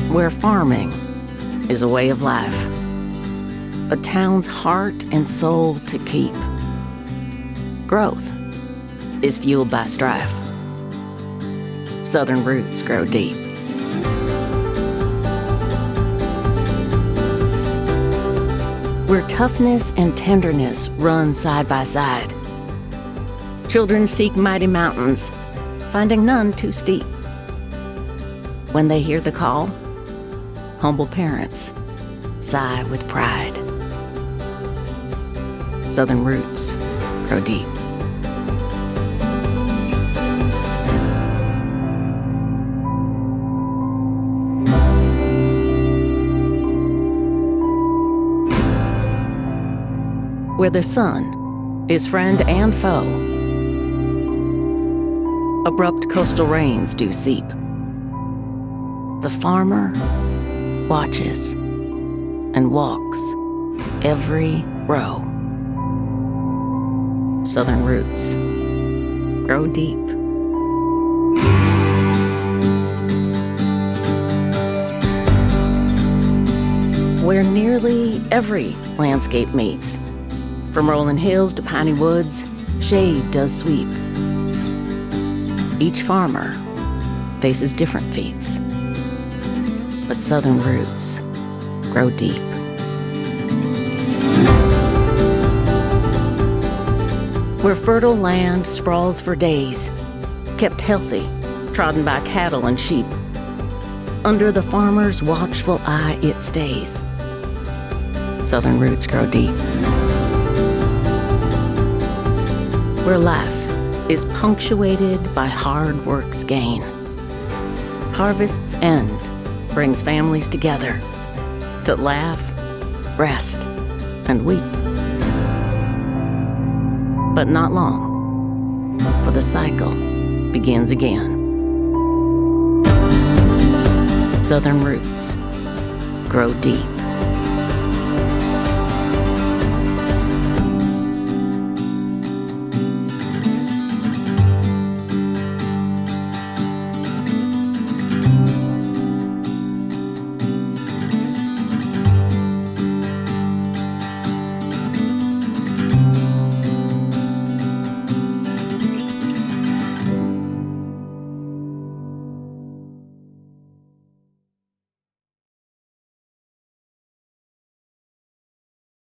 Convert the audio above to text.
where farming is a way of life, a town's heart and soul to keep. Growth is fueled by strife. Southern roots grow deep. Where toughness and tenderness run side by side. Children seek mighty mountains, finding none too steep. When they hear the call, humble parents sigh with pride. Southern roots grow deep. Where the sun is friend and foe, abrupt coastal rains do seep. The farmer watches and walks every row. Southern roots grow deep. Where nearly every landscape meets, from rolling hills to piney woods, shade does sweep. Each farmer faces different feats, but Southern roots grow deep. Where fertile land sprawls for days, kept healthy, trodden by cattle and sheep, under the farmer's watchful eye it stays. Southern roots grow deep. Where life is punctuated by hard work's gain. Harvest's end brings families together to laugh, rest, and weep. But not long, for the cycle begins again. Southern roots grow deep.